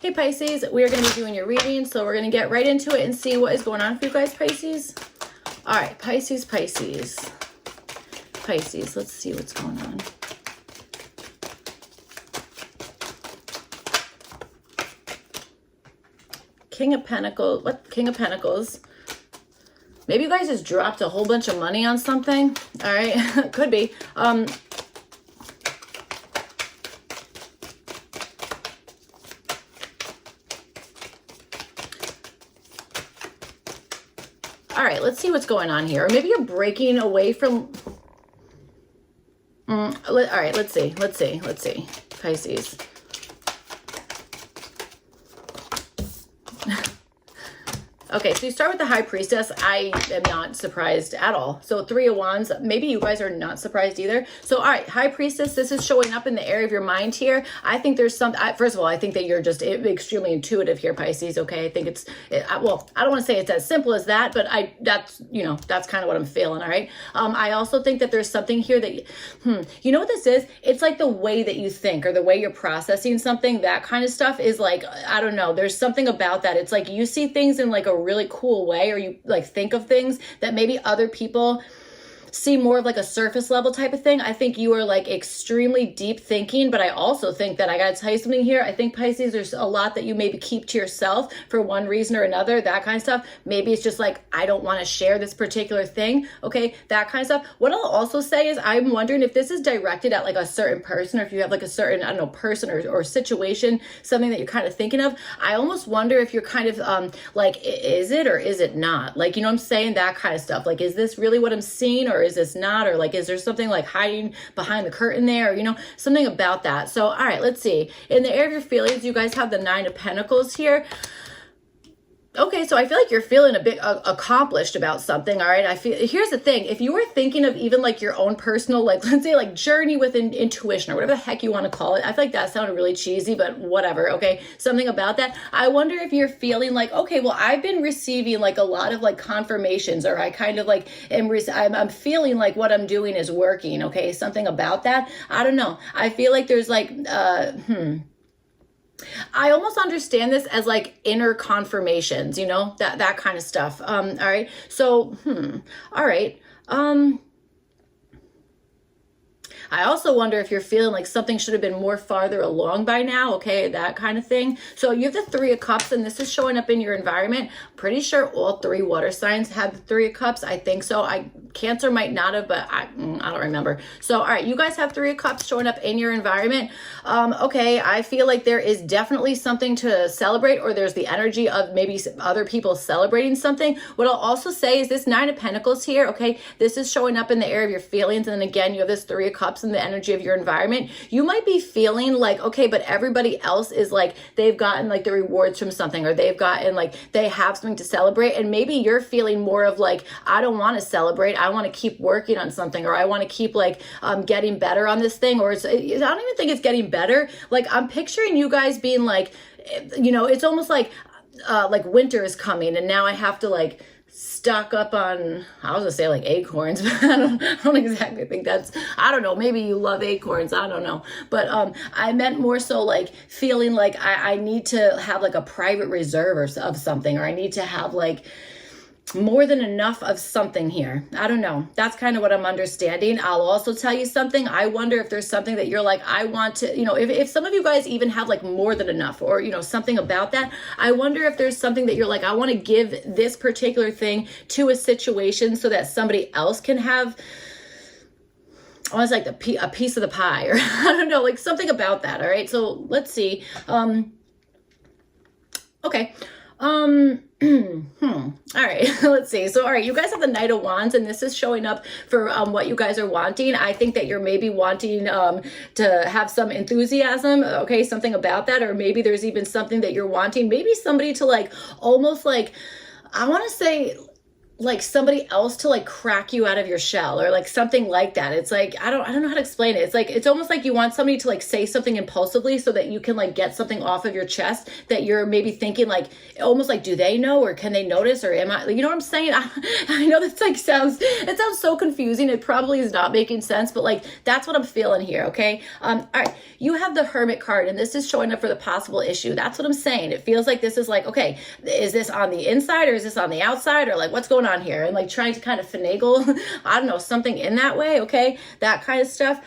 Hey Pisces, we are going to be doing your reading, so we're going to get right into it and see what is going on for you guys, Pisces. All right, Pisces, Pisces. Pisces, let's see what's going on. King of Pentacles. What? King of Pentacles. Maybe you guys just dropped a whole bunch of money on something. All right, could be. All right, let's see what's going on here. Or maybe you're breaking away from... all right, let's see. Pisces. Okay, so you start with the High Priestess. I am not surprised at all. So 3 of Wands, maybe you guys are not surprised either. So, all right, High Priestess, this is showing up in the area of your mind here. I think there's some, first of all, I think that you're just extremely intuitive here, Pisces, okay? I think well, I don't want to say it's as simple as that, but that's kind of what I'm feeling, all right? I also think that there's something here that, you know what this is? It's like the way that you think or the way you're processing something, that kind of stuff is like, I don't know, there's something about that. It's like you see things in like a really cool way, or you like think of things that maybe other people see more of like a surface level type of thing. I think you are like extremely deep thinking, but I also think that I got to tell you something here. I think Pisces, there's a lot that you maybe keep to yourself for one reason or another, that kind of stuff. Maybe it's just like, I don't want to share this particular thing. Okay. That kind of stuff. What I'll also say is I'm wondering if this is directed at like a certain person, or if you have like a certain, I don't know, person or situation, something that you're kind of thinking of. I almost wonder if you're kind of like, is it or is it not? Like, you know what I'm saying? That kind of stuff. Like, is this really what I'm seeing, or is this not? Or like, is there something like hiding behind the curtain there, or, you know, something about that. So, all right, let's see. In the area of your feelings, you guys have the 9 of Pentacles here. Okay, so I feel like you're feeling a bit accomplished about something, all right? Here's the thing. If you were thinking of even like your own personal, like, let's say like journey with intuition or whatever the heck you want to call it. I feel like that sounded really cheesy, but whatever, okay? Something about that. I wonder if you're feeling like, okay, well, I've been receiving like a lot of like confirmations, or I kind of like I'm feeling like what I'm doing is working, okay? Something about that. I don't know. I feel like there's like, I almost understand this as like inner confirmations, you know, that kind of stuff. All right. So, all right. I also wonder if you're feeling like something should have been more farther along by now, okay, that kind of thing. So you have the 3 of Cups, and this is showing up in your environment. Pretty sure all 3 water signs have the 3 of Cups. I think so. Cancer might not have, but I don't remember. So, all right, you guys have 3 of Cups showing up in your environment. Okay, I feel like there is definitely something to celebrate, or there's the energy of maybe other people celebrating something. What I'll also say is this 9 of Pentacles here, okay, this is showing up in the area of your feelings. And then again, you have this 3 of Cups in the energy of your environment. You might be feeling like, okay, but everybody else is like, they've gotten like the rewards from something, or they've gotten like, they have something to celebrate. And maybe you're feeling more of like, I don't want to celebrate. I want to keep working on something, or I want to keep like getting better on this thing. Or I don't even think it's getting better. Like, I'm picturing you guys being like, you know, it's almost like winter is coming, and now I have to like stock up on, I was gonna say like acorns, but I don't exactly think that's, I don't know, maybe you love acorns, I don't know. But I meant more so like feeling like I need to have like a private reserve of something, or I need to have like more than enough of something here. I don't know. That's kind of what I'm understanding. I'll also tell you something. I wonder if there's something that you're like, I want to, you know, if some of you guys even have like more than enough, or, you know, something about that. I wonder if there's something that you're like, I want to give this particular thing to a situation so that somebody else can have, I was like a piece of the pie, or I don't know, like something about that. All right. So let's see. Okay. All right, let's see. So, all right, you guys have the Knight of Wands, and this is showing up for what you guys are wanting. I think that you're maybe wanting to have some enthusiasm, okay, something about that, or maybe there's even something that you're wanting, maybe somebody to like, almost like, I want to say, like somebody else to like crack you out of your shell or like something like that. It's like, I don't know how to explain it. It's like, it's almost like you want somebody to like say something impulsively so that you can like get something off of your chest that you're maybe thinking like, almost like, do they know, or can they notice, or am I, you know what I'm saying? I know that's like it sounds so confusing. It probably is not making sense, but like, that's what I'm feeling here. Okay. All right. You have the Hermit card, and this is showing up for the possible issue. That's what I'm saying. It feels like this is like, okay, is this on the inside or is this on the outside, or like what's going on here? And like trying to kind of finagle, I don't know, something in that way. Okay. That kind of stuff.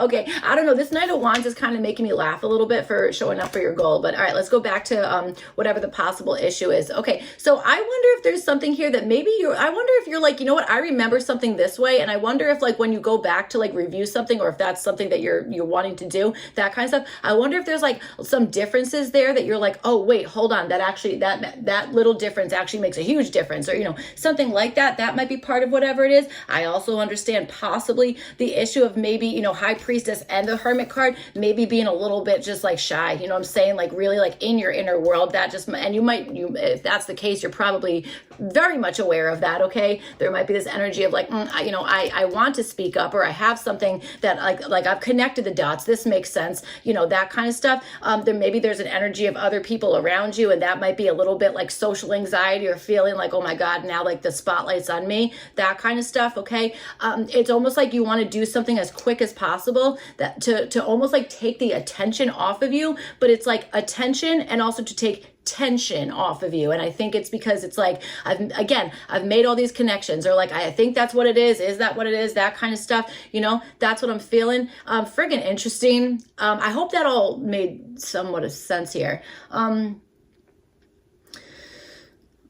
Okay, I don't know. This Knight of Wands is kind of making me laugh a little bit for showing up for your goal. But all right, let's go back to whatever the possible issue is. Okay, so I wonder if there's something here that maybe I wonder if you're like, you know what, I remember something this way, and I wonder if like when you go back to like review something, or if that's something that you're wanting to do, that kind of stuff. I wonder if there's like some differences there that you're like, oh wait, hold on, that actually that little difference actually makes a huge difference, or you know, something like that. That might be part of whatever it is. I also understand possibly the issue of maybe, you know, High Priestess and the Hermit card, maybe being a little bit just like shy, you know what I'm saying? Like really like in your inner world, that just, and if that's the case, you're probably very much aware of that. Okay. There might be this energy of like, I want to speak up, or I have something that like I've connected the dots. This makes sense. You know, that kind of stuff. There's an energy of other people around you, and that might be a little bit like social anxiety, or feeling like, oh my God, now like the spotlight's on me, that kind of stuff. Okay. It's almost like you want to do something as quick as possible, that to almost like take the attention off of you, but it's like attention and also to take tension off of you. And I think it's because it's like, I've made all these connections, or like, I think that's what it is that what it is, that kind of stuff, you know, that's what I'm feeling. Friggin' interesting. I hope that all made somewhat of sense here. All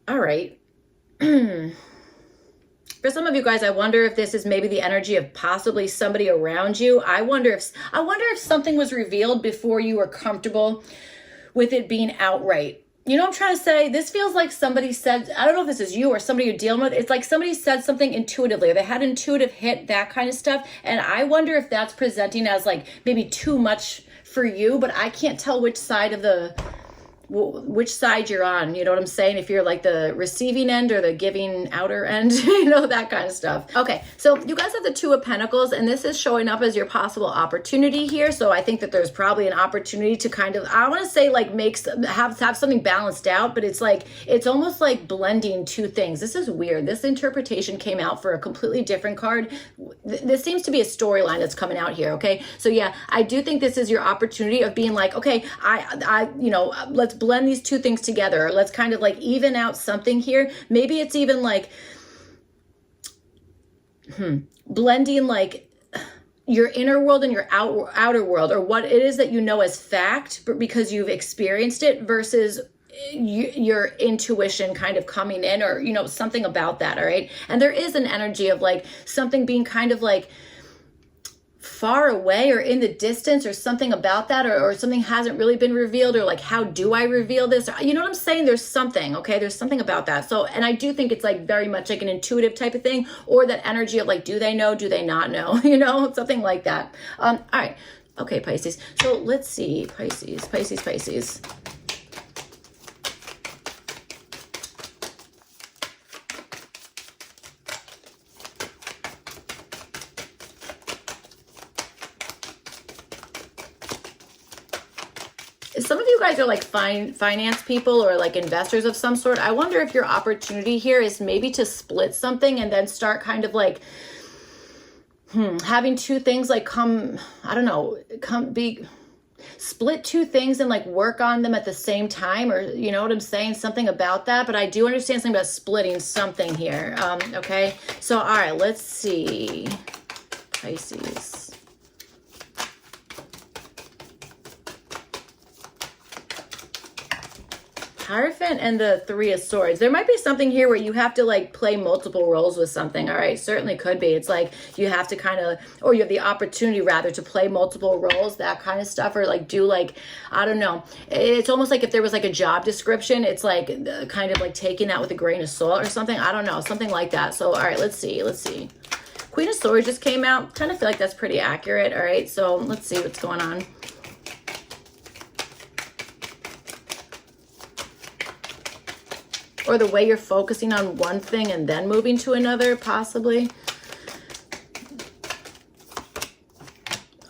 right. For some of you guys, I wonder if this is maybe the energy of possibly somebody around you. I wonder if something was revealed before you were comfortable with it being outright. You know what I'm trying to say? This feels like somebody said, I don't know if this is you or somebody you're dealing with. It's like somebody said something intuitively, or they had intuitive hit, that kind of stuff. And I wonder if that's presenting as like maybe too much for you, but I can't tell which side you're on, you know what I'm saying? If you're like the receiving end or the giving outer end, you know, that kind of stuff. Okay, so you guys have the Two of Pentacles, and this is showing up as your possible opportunity here. So I think that there's probably an opportunity to kind of, I want to say like have something balanced out, but it's like, it's almost like blending two things. This is weird. This interpretation came out for a completely different card. This seems to be a storyline that's coming out here, okay? So yeah, I do think this is your opportunity of being like, okay, let's blend these two things together, or let's kind of like even out something here. Maybe it's even like blending like your inner world and your outer world, or what it is that you know as fact, but because you've experienced it, versus your intuition kind of coming in, or you know, something about that. All right. And there is an energy of like something being kind of like far away or in the distance, or something about that, or something hasn't really been revealed, or like, how do I reveal this? You know what I'm saying? There's something, okay? There's something about that. So, and I do think it's like very much like an intuitive type of thing, or that energy of like, do they know? Do they not know? You know, something like that. All right. Okay, Pisces. So let's see, Pisces. Some of you guys are like finance people, or like investors of some sort. I wonder if your opportunity here is maybe to split something, and then start kind of like having two things like split two things and like work on them at the same time, or you know what I'm saying? Something about that. But I do understand something about splitting something here. Okay. So, all right, let's see. Pisces. Hierophant and the Three of Swords. There might be something here where you have to like play multiple roles with something. All right, certainly could be. It's like you have to kind of, or you have the opportunity rather to play multiple roles, that kind of stuff, or like do like, I don't know. It's almost like if there was like a job description, it's like kind of like taking that with a grain of salt or something. I don't know, something like that. So, all right, let's see. Queen of Swords just came out. Kind of feel like that's pretty accurate. All right, so let's see what's going on. or the way you're focusing on one thing and then moving to another, possibly.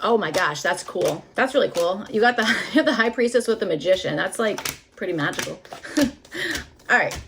Oh my gosh, that's cool. That's really cool. You got you have the High Priestess with the Magician. That's like pretty magical. All right.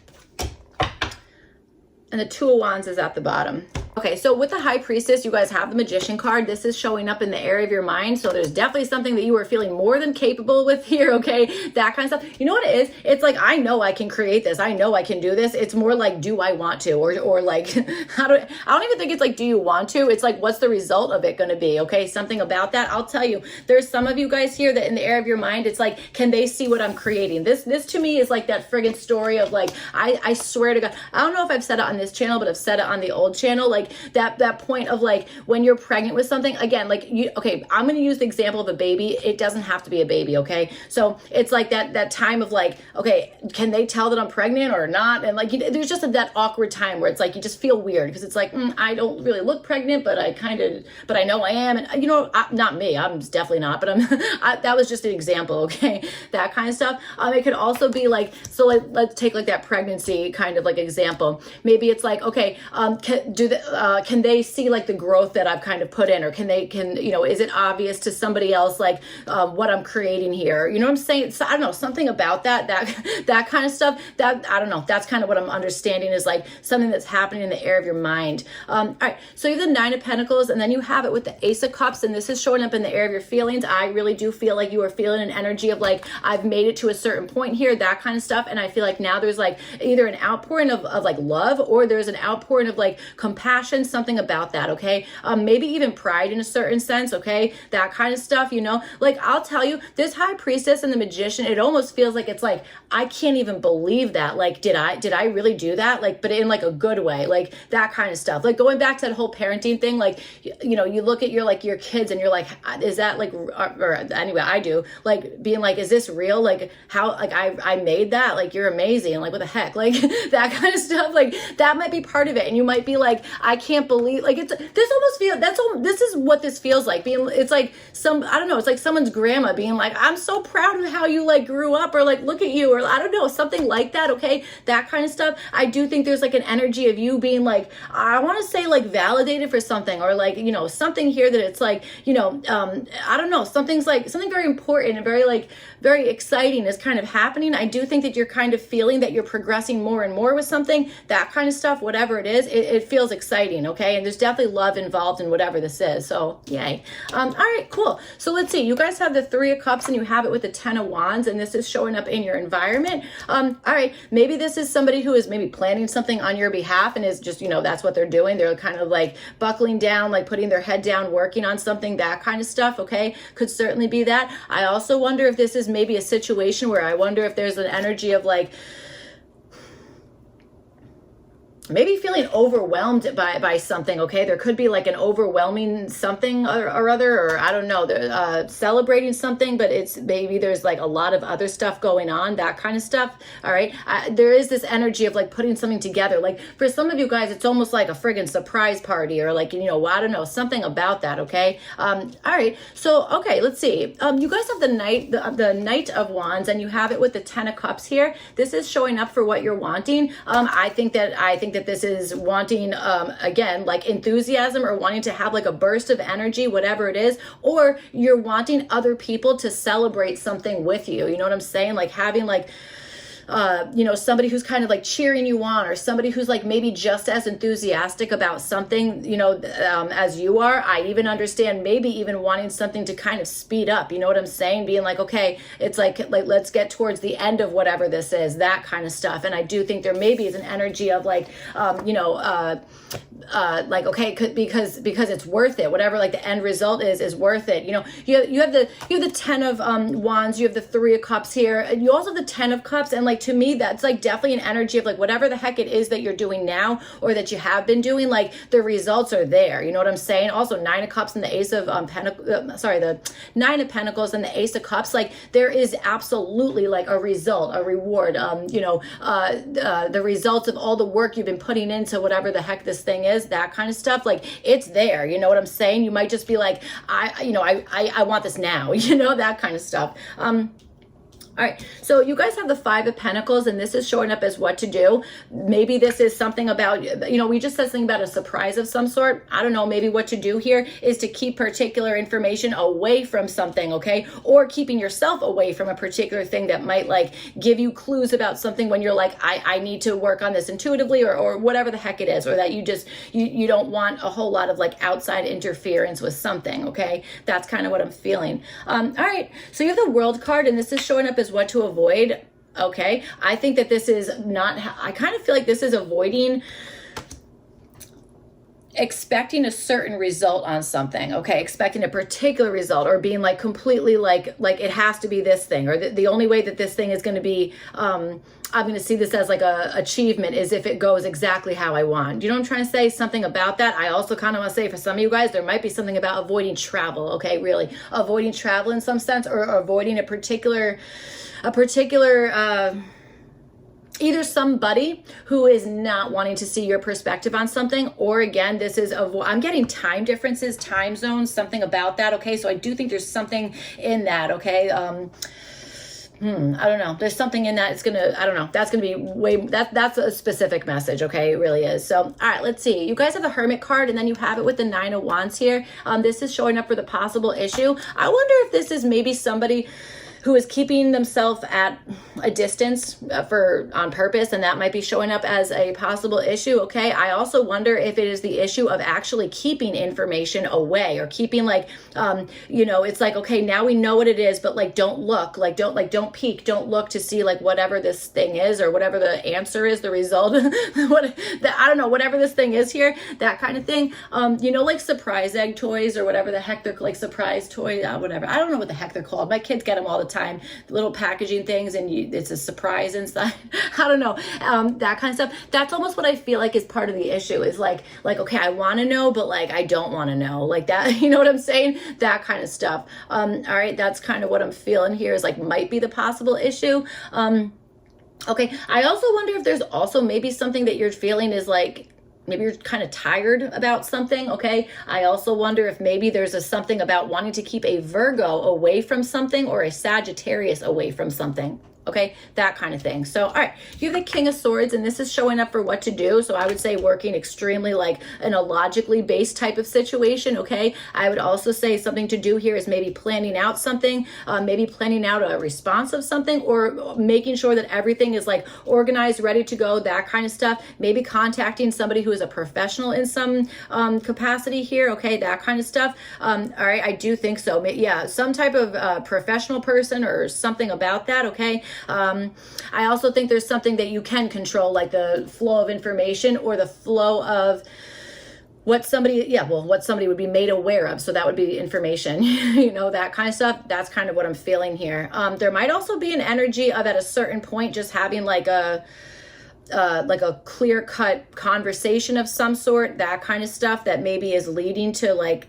And the Two of Wands is at the bottom. Okay, so with the High Priestess, you guys have the Magician card. This is showing up in the area of your mind. So there's definitely something that you are feeling more than capable with here, okay? That kind of stuff. You know what it is? It's like, I know I can create this. I know I can do this. It's more like, do I want to? Or like, I don't even think it's like, do you want to? It's like, what's the result of it going to be? Okay, something about that. I'll tell you, there's some of you guys here that in the area of your mind, it's like, can they see what I'm creating? This to me is like that friggin' story of like, I swear to God, I don't know if I've said it on this channel, but I've said it on the old channel, like that point of like when you're pregnant with something, again, like okay, I'm going to use the example of a baby. It doesn't have to be a baby, okay? So it's like that time of like, okay, can they tell that I'm pregnant or not? And like, there's just that awkward time where it's like, you just feel weird because it's like, I don't really look pregnant, but I know I am. And not me, I'm definitely not, but that was just an example, okay? That kind of stuff. It could also be like, so let's take like that pregnancy kind of like example. Maybe it's like, okay, can they see like the growth that I've kind of put in, or is it obvious to somebody else like what I'm creating here? You know what I'm saying? So, I don't know, something about that kind of stuff. That I don't know. That's kind of what I'm understanding is like something that's happening in the area of your mind. All right. So you have the Nine of Pentacles, and then you have it with the Ace of Cups, and this is showing up in the area of your feelings. I really do feel like you are feeling an energy of like, I've made it to a certain point here, that kind of stuff. And I feel like now there's like either an outpouring of like love, or there's an outpouring of like compassion, something about that, okay? Maybe even pride in a certain sense, okay? That kind of stuff, like I'll tell you, this High Priestess and the Magician, it almost feels like it's like, I can't even believe that. Like, did I really do that? Like, but in like a good way, like that kind of stuff. Like going back to that whole parenting thing, like, you look at your kids and you're like, is that like, or anyway, I do, like being like, is this real? Like how, like I made that, like, you're amazing. Like what the heck? Like that kind of stuff, like that might be part of it. And you might be like, I can't believe, like this is what this feels like. It's like I don't know, it's like someone's grandma being like, I'm so proud of how you like grew up, or like, look at you, or I don't know, something like that, okay? That kind of stuff. I do think there's like an energy of you being like, I want to say like validated for something, or like, something here that it's like, I don't know, something very important and very exciting is kind of happening. I do think that you're kind of feeling that you're progressing more and more with something, that kind of stuff, whatever it is, it feels exciting, okay? And there's definitely love involved in whatever this is, so yay. All right, cool. So let's see, you guys have the Three of Cups and you have it with the Ten of Wands, and this is showing up in your environment. All right, maybe this is somebody who is maybe planning something on your behalf and is just, that's what they're doing. They're kind of like buckling down, like putting their head down, working on something, that kind of stuff, okay? Could certainly be that. I also wonder if this is maybe a situation where I wonder if there's an energy of like, maybe feeling overwhelmed by something, okay? There could be like an overwhelming something or other, or I don't know, celebrating something, but it's maybe there's like a lot of other stuff going on, that kind of stuff, all right? There is this energy of like putting something together. Like for some of you guys, it's almost like a friggin' surprise party, or like, I don't know, something about that, okay? All right, so, okay, let's see. You guys have the Knight of Wands, and you have it with the Ten of Cups here. This is showing up for what you're wanting. I think that this is wanting, again, like enthusiasm, or wanting to have like a burst of energy, whatever it is, or you're wanting other people to celebrate something with you. You know what I'm saying? Like having like, somebody who's kind of like cheering you on, or somebody who's like maybe just as enthusiastic about something, as you are. I even understand maybe even wanting something to kind of speed up. You know what I'm saying? Being like, okay, it's like let's get towards the end of whatever this is, that kind of stuff. And I do think there maybe is an energy of like, like, okay, because it's worth it. Whatever like the end result is worth it. You have the Ten of Wands, you have the Three of Cups here, and you also have the Ten of Cups, and like to me that's like definitely an energy of like whatever the heck it is that you're doing now, or that you have been doing, like the results are there. You know what I'm saying? Also Nine of Cups and the Ace of the Nine of Pentacles and the Ace of Cups, like there is absolutely like a result, a reward, the results of all the work you've been putting into whatever the heck this thing is, that kind of stuff, like it's there. You know what I'm saying? You might just be like, I want this now, that kind of stuff. All right, so you guys have the Five of Pentacles, and this is showing up as what to do. Maybe this is something about, we just said something about a surprise of some sort. I don't know, maybe what to do here is to keep particular information away from something, okay? Or keeping yourself away from a particular thing that might like give you clues about something when you're like, I need to work on this intuitively, or whatever the heck it is, or that you don't want a whole lot of like outside interference with something, okay? That's kind of what I'm feeling. All right, so you have the World card, and this is showing up as what to avoid. Okay, I think that this is not, I kind of feel like this is avoiding expecting a certain result on something, okay? Expecting a particular result, or being like completely like it has to be this thing, or the only way that this thing is going to be, I'm going to see this as like a achievement is if it goes exactly how I want. You know what I'm trying to say? Something about that. I also kind of want to say for some of you guys, there might be something about avoiding travel, okay? Really avoiding travel in some sense, or avoiding a particular either somebody who is not wanting to see your perspective on something, or again, this is, I'm getting time differences, time zones, something about that, okay? So I do think there's something in that, okay? I don't know. There's something in that. It's going to, I don't know. That's going to be that's a specific message, okay? It really is. So, all right, let's see. You guys have the Hermit card, and then you have it with the Nine of Wands here. This is showing up for the possible issue. I wonder if this is maybe somebody who is keeping themselves at a distance on purpose, and that might be showing up as a possible issue, okay? I also wonder if it is the issue of actually keeping information away, or keeping like, it's like, okay, now we know what it is, but like, don't look, don't peek, don't look to see like whatever this thing is, or whatever the answer is, the result, I don't know, whatever this thing is here, that kind of thing. Like surprise egg toys, or whatever the heck they're like, surprise toy, whatever. I don't know what the heck they're called. My kids get them all the time, little packaging things, and it's a surprise inside. I don't know, that kind of stuff. That's almost what I feel like is part of the issue, is like okay, I want to know, but like I don't want to know, like that. You know what I'm saying? That kind of stuff. All right, that's kind of what I'm feeling here, is like might be the possible issue. Okay, I also wonder if there's also maybe something that you're feeling is like, maybe you're kind of tired about something, okay? I also wonder if maybe there's something about wanting to keep a Virgo away from something, or a Sagittarius away from something. Okay, that kind of thing. So, all right, you have the King of Swords, and this is showing up for what to do. So I would say working extremely like in a logically based type of situation, okay? I would also say something to do here is maybe planning out something, maybe planning out a response of something, or making sure that everything is like organized, ready to go, that kind of stuff. Maybe contacting somebody who is a professional in some capacity here, okay? That kind of stuff. All right, I do think so. Yeah, some type of professional person or something about that, okay? I also think there's something that you can control, like the flow of information, or the flow of what somebody would be made aware of. So that would be information, that kind of stuff. That's kind of what I'm feeling here. There might also be an energy of, at a certain point, just having like a clear-cut conversation of some sort, that kind of stuff, that maybe is leading to like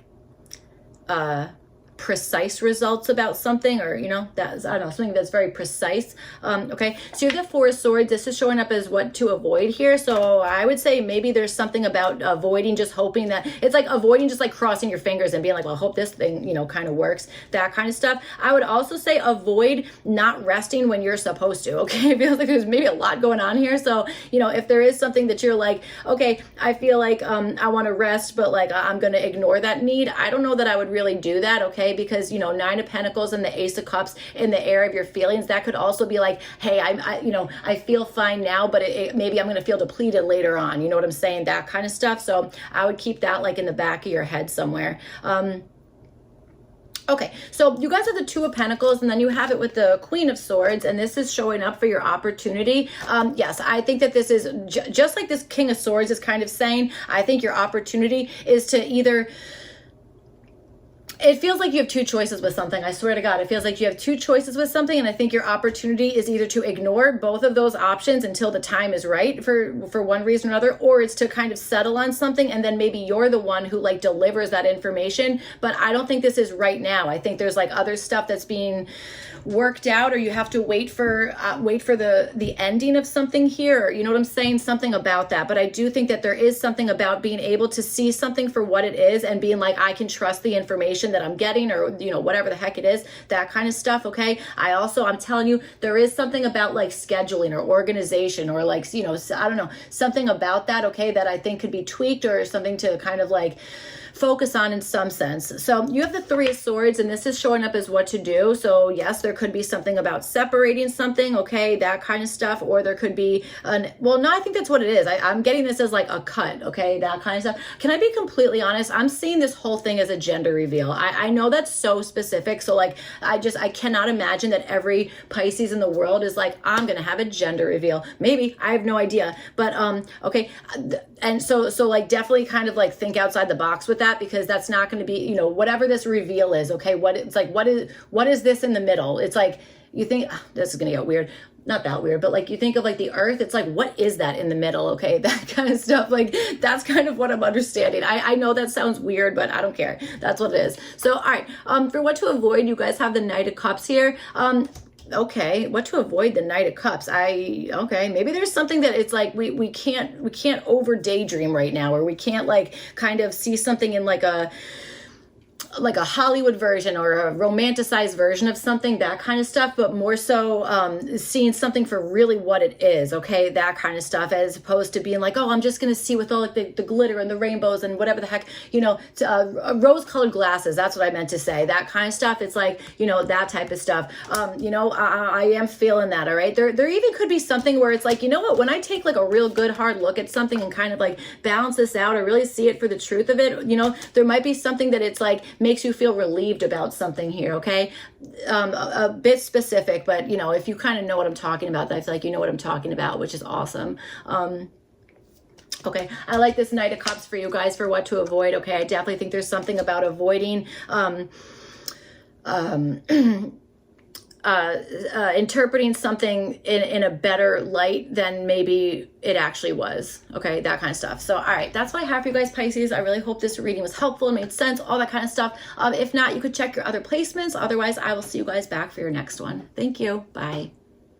precise results about something, or that's, I don't know, something that's very precise. Okay, so you have the Four of Swords. This is showing up as what to avoid here. So I would say maybe there's something about avoiding, just hoping that it's like avoiding, just like crossing your fingers and being like, well, I hope this thing kind of works, that kind of stuff. I would also say avoid not resting when you're supposed to. Okay, it feels like there's maybe a lot going on here. So if there is something that you're like, okay, I feel like I want to rest, but like I'm going to ignore that need, I don't know that I would really do that. Okay, because Nine of Pentacles and the Ace of Cups in the air of your feelings, that could also be like, hey, I feel fine now, but maybe I'm going to feel depleted later on. You know what I'm saying? That kind of stuff. So I would keep that like in the back of your head somewhere. Okay, so you guys have the Two of Pentacles, and then you have it with the Queen of Swords, and this is showing up for your opportunity. Yes, I think that this is just like this King of Swords is kind of saying, I think your opportunity is to either, it feels like you have two choices with something. I swear to God, it feels like you have two choices with something, and I think your opportunity is either to ignore both of those options until the time is right for one reason or another, or it's to kind of settle on something, and then maybe you're the one who like delivers that information. But I don't think this is right now. I think there's like other stuff that's being worked out, or you have to wait for the ending of something here. You know what I'm saying? Something about that. But I do think that there is something about being able to see something for what it is, and being like, I can trust the information that I'm getting, or, you know, whatever the heck it is, that kind of stuff. Okay. I'm telling you, there is something about like scheduling or organization, or like, you know, I don't know, something about that. Okay. That I think could be tweaked, or something to kind of like focus on in some sense. So you have the Three of Swords, and this is showing up as what to do. So yes, there could be something about separating something, okay, that kind of stuff, or there could be well, no, I think that's what it is. I'm getting this as like a cut, okay, that kind of stuff. Can I be completely honest? I'm seeing this whole thing as a gender reveal. I know that's so specific. So like, I cannot imagine that every Pisces in the world is like, I'm going to have a gender reveal. Maybe, I have no idea. But, okay. And so like, definitely kind of like think outside the box with that, because that's not going to be, you know, whatever this reveal is. Okay. What is this in the middle? It's like, you think, this is going to get weird. Not that weird, but like, you think of like the earth, it's like, what is that in the middle? Okay. That kind of stuff. Like, that's kind of what I'm understanding. I know that sounds weird, but I don't care. That's what it is. So, all right. For what to avoid, you guys have the Knight of Cups here. Okay, what to avoid the Knight of Cups? Okay, maybe there's something that it's like we can't over daydream right now, or we can't like kind of see something in like a Hollywood version or a romanticized version of something, that kind of stuff, but more so seeing something for really what it is, okay, that kind of stuff, as opposed to being like, oh, I'm just going to see with all like the glitter and the rainbows and whatever the heck, you know, rose-colored glasses, that's what I meant to say, that kind of stuff. It's like, you know, that type of stuff. You know, I am feeling that, all right? There even could be something where it's like, you know what, when I take like a real good hard look at something and kind of like balance this out, or really see it for the truth of it, you know, there might be something that it's like makes you feel relieved about something here, okay? A bit specific, but you know, if you kind of know what I'm talking about, I feel like you know what I'm talking about, which is awesome. Okay, I like this Knight of Cups for you guys for what to avoid. Okay, I definitely think there's something about avoiding interpreting something in a better light than maybe it actually was. Okay, that kind of stuff. So, all right, that's what I have for you guys, Pisces. I really hope this reading was helpful and made sense, all that kind of stuff. If not, you could check your other placements. Otherwise, I will see you guys back for your next one. Thank you. Bye.